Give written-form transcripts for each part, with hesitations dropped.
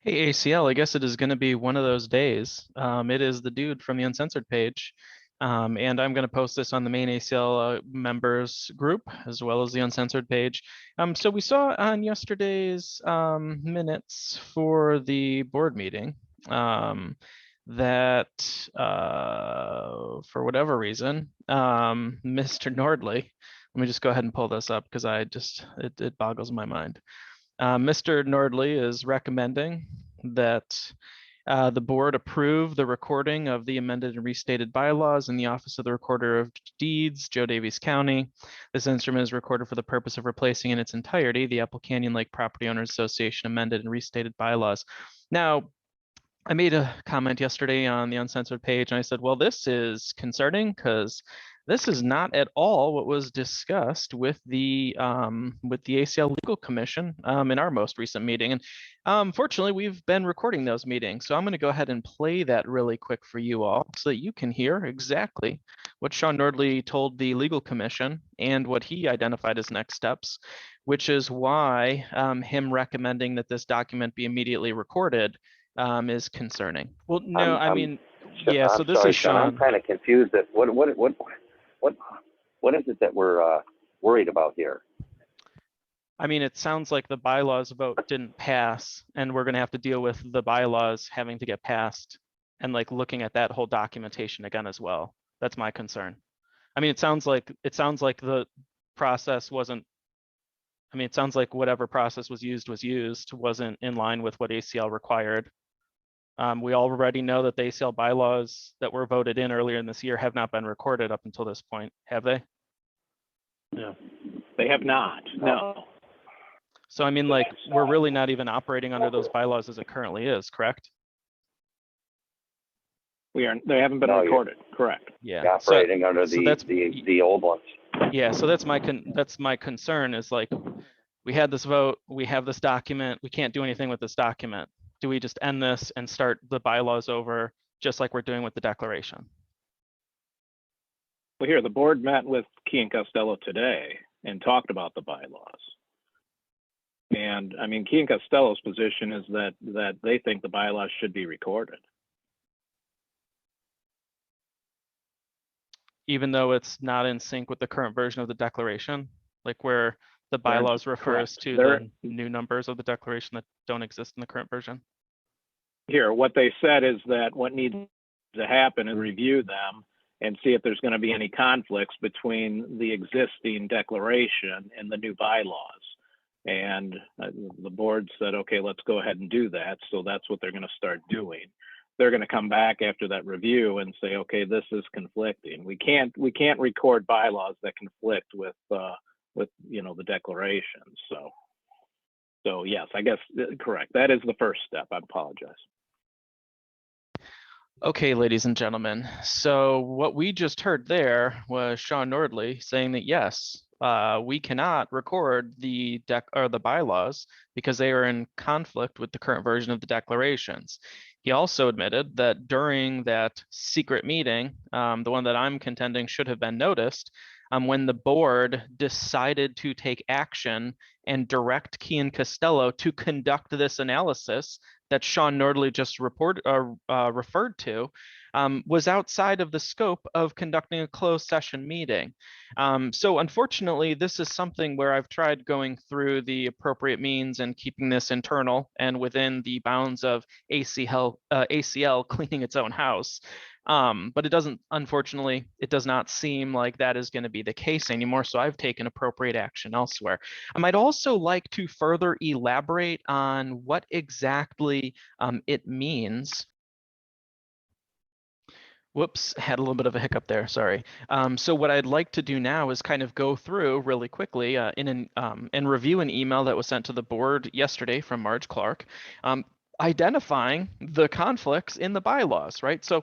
Hey ACL, I guess it is going to be one of those days. It is the dude from the uncensored page. And I'm going to post this on the main ACL members group as well as the uncensored page. So we saw on yesterday's minutes for the board meeting that for whatever reason, Mr. Nordley, let me just go ahead and pull this up because it boggles my mind. Mr. Nordley is recommending that the board approve the recording of the amended and restated bylaws in the Office of the Recorder of Deeds, Joe Davies County. This instrument is recorded for the purpose of replacing in its entirety the Apple Canyon Lake Property Owners Association amended and restated bylaws. Now, I made a comment yesterday on the uncensored page and I said, well, this is concerning because this is not at all what was discussed with the ACL Legal Commission in our most recent meeting. And fortunately, we've been recording those meetings. So I'm going to go ahead and play that really quick for you all so that you can hear exactly what Sean Nordley told the Legal Commission and what he identified as next steps, which is why him recommending that this document be immediately recorded is concerning. Well, no, I mean, yeah. So this sorry, is Sean. I'm Sean. kind of confused. That what is it that we're worried about here? I mean, it sounds like the bylaws vote didn't pass, and we're going to have to deal with the bylaws having to get passed, and like looking at that whole documentation again as well. That's my concern. I mean, it sounds like the process wasn't. I mean, it sounds like whatever process was used wasn't in line with what ACL required. We already know that the ACL bylaws that were voted in earlier in this year have not been recorded up until this point, have they? No, they have not. No. So I mean, like, we're really not even operating under those bylaws as it currently is, correct? We are. They haven't been recorded. Correct. Yeah. Operating under the old ones. Yeah. So that's my concern is like, we had this vote, we have this document, we can't do anything with this document. Do we just end this and start the bylaws over just like we're doing with the declaration? Well, here, the board met with Key and Costello today and talked about the bylaws. And I mean, Key and Costello's position is that they think the bylaws should be recorded. Even though it's not in sync with the current version of the declaration, like where the bylaws refers to the new numbers of the declaration that don't exist in the current version. Here, what they said is that what needs to happen is review them and see if there's going to be any conflicts between the existing declaration and the new bylaws. And the board said, okay, let's go ahead and do that. So that's what they're going to start doing. They're going to come back after that review and say, okay, this is conflicting. We can't record bylaws that conflict with the declaration. So yes, I guess correct. That is the first step. I apologize. Okay, ladies and gentlemen. So what we just heard there was Sean Nordley saying that yes, we cannot record the bylaws because they are in conflict with the current version of the declarations. He also admitted that during that secret meeting, the one that I'm contending should have been noticed, when the board decided to take action and direct Key and Costello to conduct this analysis that Sean Nordley just referred to, was outside of the scope of conducting a closed session meeting. So unfortunately, this is something where I've tried going through the appropriate means and keeping this internal and within the bounds of ACL cleaning its own house. But it doesn't, unfortunately, it does not seem like that is going to be the case anymore. So I've taken appropriate action elsewhere. I might also like to further elaborate on what exactly it means. Whoops, had a little bit of a hiccup there, sorry. So what I'd like to do now is kind of go through really quickly and review an email that was sent to the board yesterday from Marge Clark, identifying the conflicts in the bylaws, right? So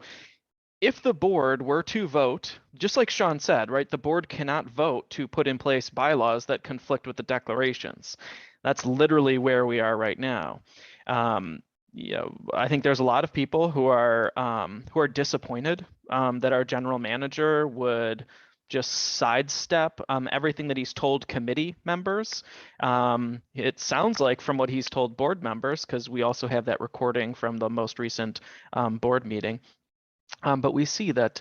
if the board were to vote, just like Sean said, right, the board cannot vote to put in place bylaws that conflict with the declarations. That's literally where we are right now. I think there's a lot of people who are disappointed that our general manager would just sidestep everything that he's told committee members. It sounds like from what he's told board members, because we also have that recording from the most recent board meeting. But we see that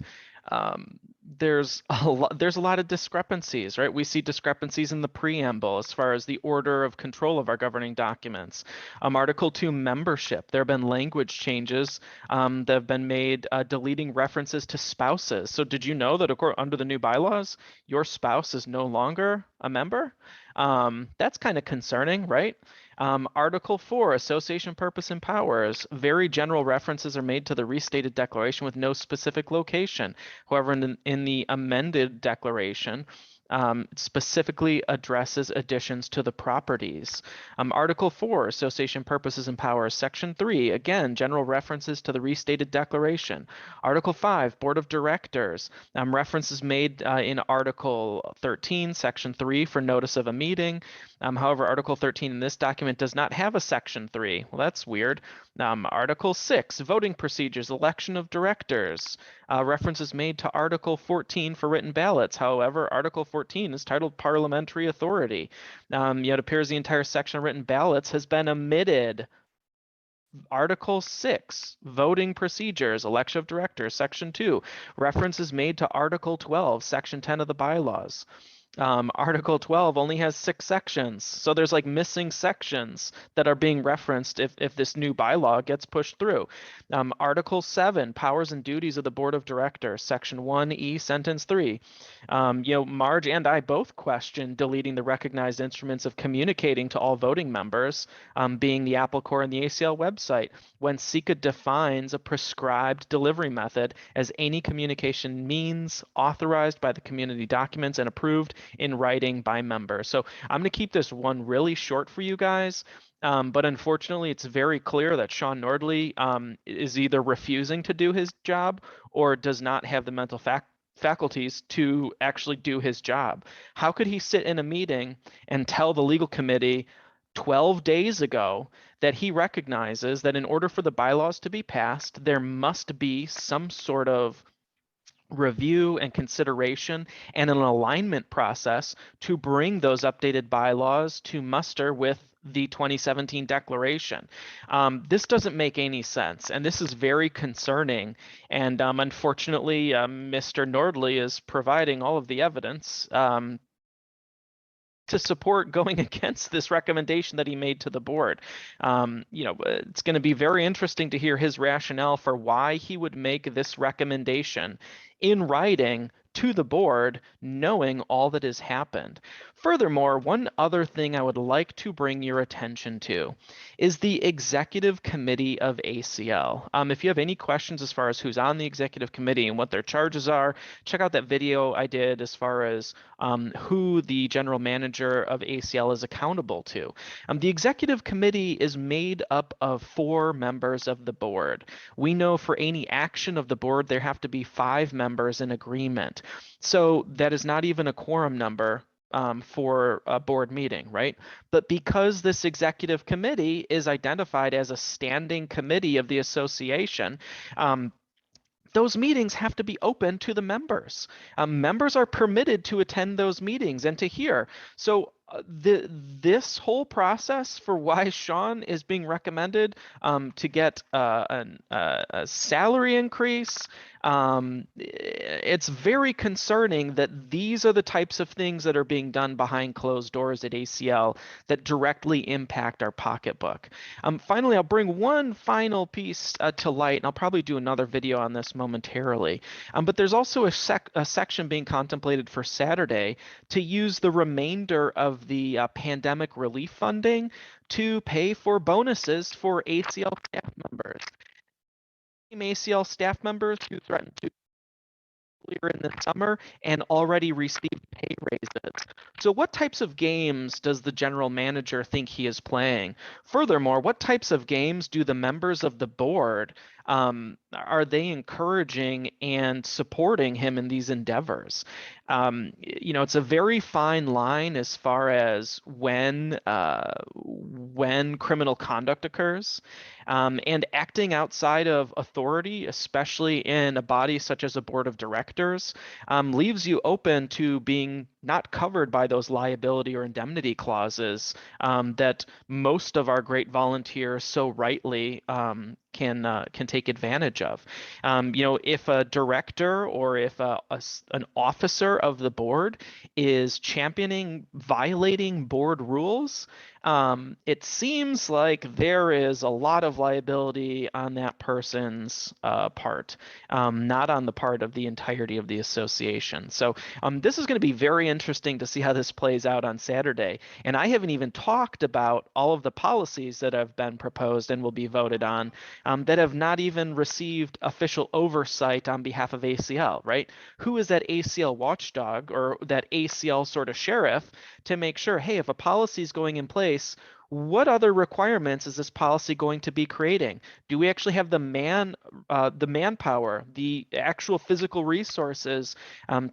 there's a lot of discrepancies, right? We see discrepancies in the preamble as far as the order of control of our governing documents. Article 2 membership, there have been language changes that have been made deleting references to spouses. So did you know that under the new bylaws, your spouse is no longer a member? That's kind of concerning, right? Article 4, association purpose and powers. Very general references are made to the restated declaration with no specific location. However, in the amended declaration, it specifically addresses additions to the properties. Article 4, association purposes and powers. Section 3, again, general references to the restated declaration. Article 5, board of directors. References made in Article 13, Section 3 for notice of a meeting. However, Article 13 in this document does not have a Section 3. Well, that's weird. Article 6, voting procedures, election of directors. References made to Article 14 for written ballots. However, Article 14 is titled Parliamentary Authority. Yet it appears the entire section of written ballots has been omitted. Article 6, voting procedures, election of directors, Section 2. References made to Article 12, Section 10 of the bylaws. Article 12 only has 6 sections, so there's like missing sections that are being referenced if this new bylaw gets pushed through. Article 7, powers and duties of the board of directors, Section 1E, sentence 3. Marge and I both question deleting the recognized instruments of communicating to all voting members, being the Apple Core and the ACL website, when SECA defines a prescribed delivery method as any communication means authorized by the community documents and approved in writing by members. So I'm going to keep this one really short for you guys. But unfortunately, it's very clear that Sean Nordley is either refusing to do his job or does not have the mental faculties to actually do his job. How could he sit in a meeting and tell the legal committee 12 days ago that he recognizes that in order for the bylaws to be passed, there must be some sort of review and consideration and an alignment process to bring those updated bylaws to muster with the 2017 declaration? This doesn't make any sense, and this is very concerning. And unfortunately, Mr. Nordley is providing all of the evidence to support going against this recommendation that he made to the board. It's going to be very interesting to hear his rationale for why he would make this recommendation in writing to the board, knowing all that has happened. Furthermore, one other thing I would like to bring your attention to is the executive committee of ACL. If you have any questions as far as who's on the executive committee and what their charges are, check out that video I did as far as who the general manager of ACL is accountable to. The executive committee is made up of 4 members of the board. We know for any action of the board, there have to be 5 members in agreement. So that is not even a quorum number for a board meeting, right? But because this executive committee is identified as a standing committee of the association, those meetings have to be open to the members. Members are permitted to attend those meetings and to hear. So this whole process for why Sean is being recommended to get a salary increase, it's very concerning that these are the types of things that are being done behind closed doors at ACL that directly impact our pocketbook. Finally, I'll bring one final piece to light, and I'll probably do another video on this momentarily. But there's also a section being contemplated for Saturday to use the remainder of the pandemic relief funding to pay for bonuses for ACL staff members. ACL staff members who threatened to earlier in the summer and already received pay raises. So what types of games does the general manager think he is playing? Furthermore, what types of games do the members of the board Are they encouraging and supporting him in these endeavors? It's a very fine line as far as when criminal conduct occurs, and acting outside of authority, especially in a body such as a board of directors, leaves you open to being not covered by those liability or indemnity clauses that most of our great volunteers so rightly can take advantage of. If a director or if an officer of the board is championing violating board rules, it seems like there is a lot of liability on that person's part, not on the part of the entirety of the association. So this is going to be very interesting to see how this plays out on Saturday. And I haven't even talked about all of the policies that have been proposed and will be voted on that have not even received official oversight on behalf of ACL, right? Who is that ACL watchdog or that ACL sort of sheriff to make sure, hey, if a policy is going in place, what other requirements is this policy going to be creating? Do we actually have the manpower, the actual physical resources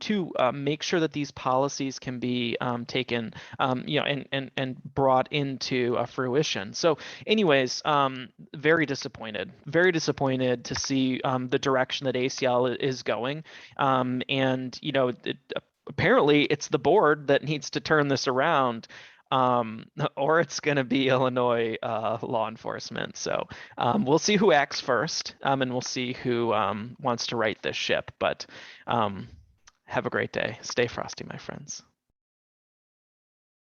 to make sure that these policies can be taken, and brought into fruition? So, anyways, very disappointed to see the direction that ACL is going, apparently it's the board that needs to turn this around, or it's going to be Illinois law enforcement. So we'll see who acts first, and we'll see who wants to right this ship. But have a great day. Stay frosty, my friends.